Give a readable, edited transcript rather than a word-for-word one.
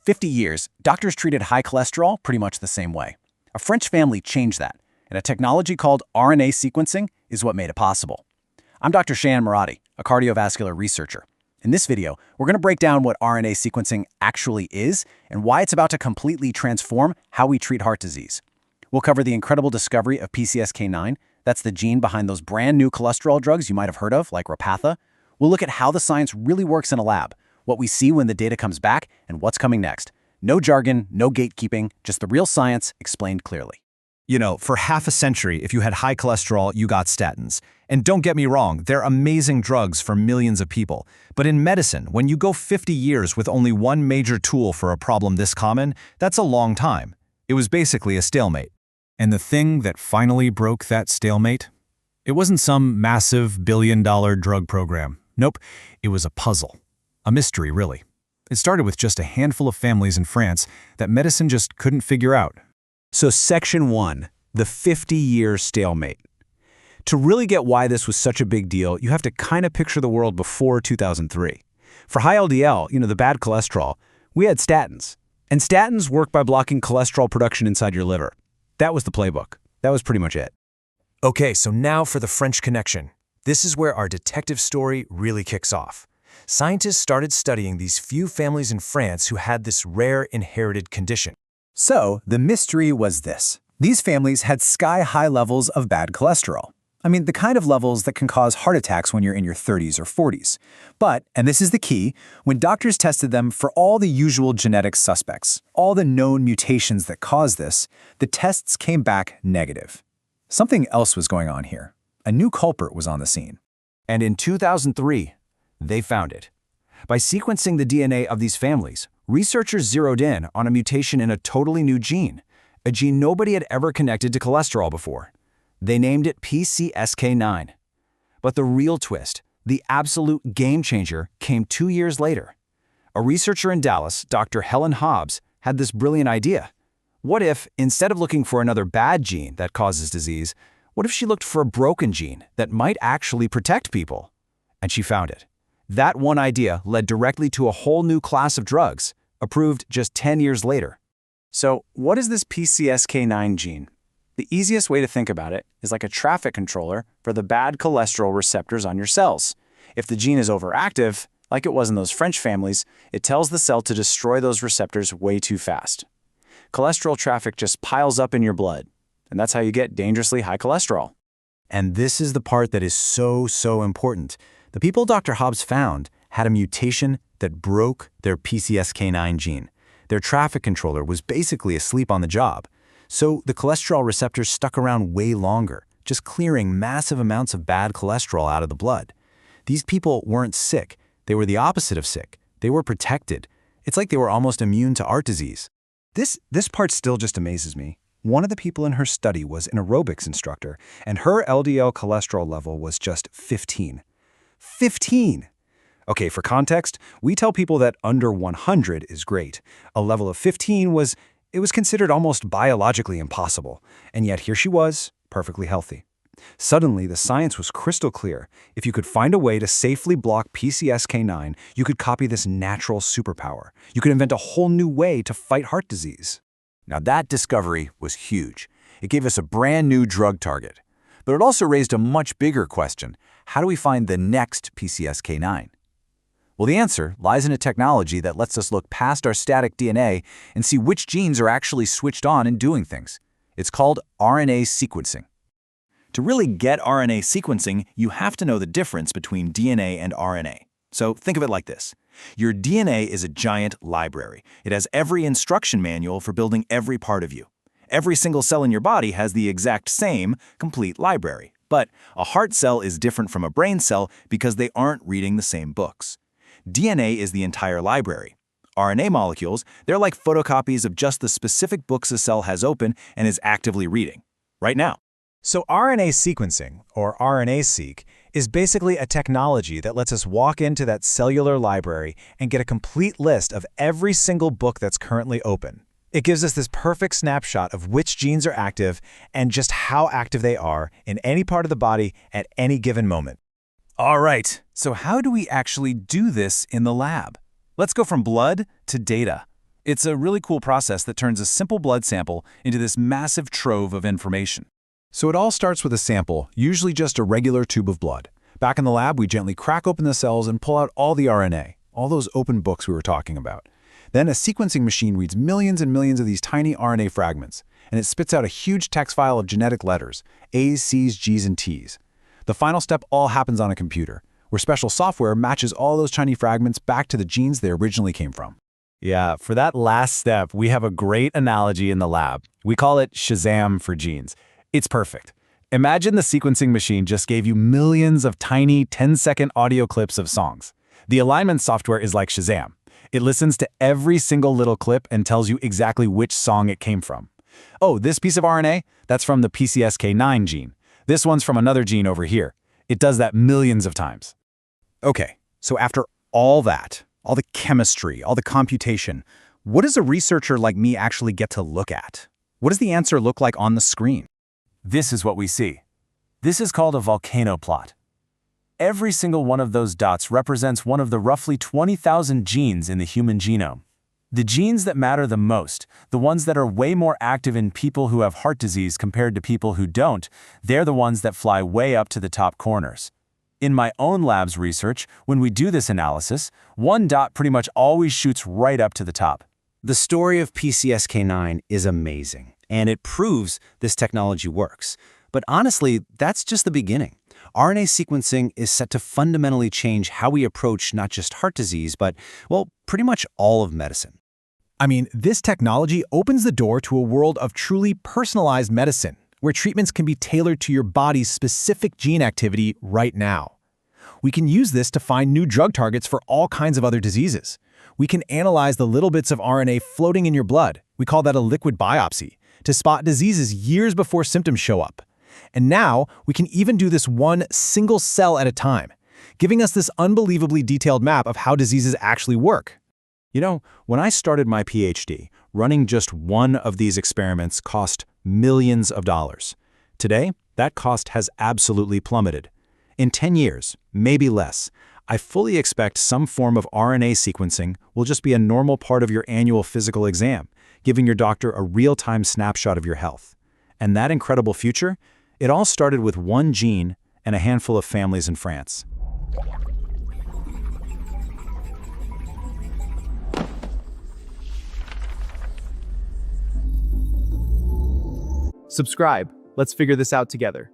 50 years, doctors treated high cholesterol pretty much the same way. A French family changed that, and a technology called RNA sequencing is what made it possible. I'm Dr. Shan Moradi, a cardiovascular researcher. In this video, we're going to break down what RNA sequencing actually is and why it's about to completely transform how we treat heart disease. We'll cover the incredible discovery of PCSK9, that's the gene behind those brand new cholesterol drugs you might have heard of, like Repatha. We'll look at how the science really works in a lab, what we see when the data comes back, and what's coming next. No jargon, no gatekeeping, just the real science explained clearly. You know, for half a century, if you had high cholesterol, you got statins. And don't get me wrong, they're amazing drugs for millions of people. But in medicine, when you go 50 years with only one major tool for a problem this common, that's a long time. It was basically a stalemate. And the thing that finally broke that stalemate? It wasn't some massive billion-dollar drug program. Nope, it was a puzzle. A mystery, really. It started with just a handful of families in France that medicine just couldn't figure out. So Section 1, the 50-year stalemate. To really get why this was such a big deal, you have to kind of picture the world before 2003. For high LDL, the bad cholesterol, we had statins. And statins work by blocking cholesterol production inside your liver. That was the playbook. That was pretty much it. Okay, so now for the French connection. This is where our detective story really kicks off. Scientists started studying these few families in France who had this rare inherited condition. So, the mystery was this. These families had sky-high levels of bad cholesterol. I mean, the kind of levels that can cause heart attacks when you're in your 30s or 40s. But, and this is the key, when doctors tested them for all the usual genetic suspects, all the known mutations that cause this, the tests came back negative. Something else was going on here. A new culprit was on the scene. And in 2003, they found it. By sequencing the DNA of these families, researchers zeroed in on a mutation in a totally new gene, a gene nobody had ever connected to cholesterol before. They named it PCSK9. But the real twist, the absolute game changer, came 2 years later. A researcher in Dallas, Dr. Helen Hobbs, had this brilliant idea. What if, instead of looking for another bad gene that causes disease, what if she looked for a broken gene that might actually protect people? And she found it. That one idea led directly to a whole new class of drugs, approved just 10 years later. So, what is this PCSK9 gene? The easiest way to think about it is like a traffic controller for the bad cholesterol receptors on your cells. If the gene is overactive, like it was in those French families, it tells the cell to destroy those receptors way too fast. Cholesterol traffic just piles up in your blood, and that's how you get dangerously high cholesterol. And this is the part that is so important. The people Dr. Hobbs found had a mutation that broke their PCSK9 gene. Their traffic controller was basically asleep on the job. So the cholesterol receptors stuck around way longer, just clearing massive amounts of bad cholesterol out of the blood. These people weren't sick. They were the opposite of sick. They were protected. It's like they were almost immune to heart disease. This part still just amazes me. One of the people in her study was an aerobics instructor, and her LDL cholesterol level was just 15. 15! Okay, for context, we tell people that under 100 is great. A level of 15 was considered almost biologically impossible. And yet here she was, perfectly healthy. Suddenly, the science was crystal clear. If you could find a way to safely block PCSK9, you could copy this natural superpower. You could invent a whole new way to fight heart disease. Now that discovery was huge. It gave us a brand new drug target. But it also raised a much bigger question. How do we find the next PCSK9? Well, the answer lies in a technology that lets us look past our static DNA and see which genes are actually switched on and doing things. It's called RNA sequencing. To really get RNA sequencing, you have to know the difference between DNA and RNA. So think of it like this. Your DNA is a giant library. It has every instruction manual for building every part of you. Every single cell in your body has the exact same, complete library. But a heart cell is different from a brain cell because they aren't reading the same books. DNA is the entire library. RNA molecules, they're like photocopies of just the specific books a cell has open and is actively reading, right now. So RNA sequencing, or RNA-seq, is basically a technology that lets us walk into that cellular library and get a complete list of every single book that's currently open. It gives us this perfect snapshot of which genes are active and just how active they are in any part of the body at any given moment. All right, so how do we actually do this in the lab? Let's go from blood to data. It's a really cool process that turns a simple blood sample into this massive trove of information. So it all starts with a sample, usually just a regular tube of blood. Back in the lab, we gently crack open the cells and pull out all the RNA, all those open books we were talking about. Then a sequencing machine reads millions and millions of these tiny RNA fragments, and it spits out a huge text file of genetic letters, A's, C's, G's, and T's. The final step all happens on a computer, where special software matches all those tiny fragments back to the genes they originally came from. Yeah, for that last step, we have a great analogy in the lab. We call it Shazam for genes. It's perfect. Imagine the sequencing machine just gave you millions of tiny 10-second audio clips of songs. The alignment software is like Shazam. It listens to every single little clip and tells you exactly which song it came from. Oh, this piece of RNA? That's from the PCSK9 gene. This one's from another gene over here. It does that millions of times. Okay, so after all that, all the chemistry, all the computation, what does a researcher like me actually get to look at? What does the answer look like on the screen? This is what we see. This is called a volcano plot. Every single one of those dots represents one of the roughly 20,000 genes in the human genome. The genes that matter the most, the ones that are way more active in people who have heart disease compared to people who don't, they're the ones that fly way up to the top corners. In my own lab's research, when we do this analysis, one dot pretty much always shoots right up to the top. The story of PCSK9 is amazing, and it proves this technology works. But honestly, that's just the beginning. RNA sequencing is set to fundamentally change how we approach not just heart disease, but, well, pretty much all of medicine. I mean, this technology opens the door to a world of truly personalized medicine, where treatments can be tailored to your body's specific gene activity right now. We can use this to find new drug targets for all kinds of other diseases. We can analyze the little bits of RNA floating in your blood, we call that a liquid biopsy, to spot diseases years before symptoms show up. And now, we can even do this one single cell at a time, giving us this unbelievably detailed map of how diseases actually work. You know, when I started my PhD, running just one of these experiments cost millions of dollars. Today, that cost has absolutely plummeted. In 10 years, maybe less, I fully expect some form of RNA sequencing will just be a normal part of your annual physical exam, giving your doctor a real-time snapshot of your health. And that incredible future, it all started with one gene and a handful of families in France. Subscribe. Let's figure this out together.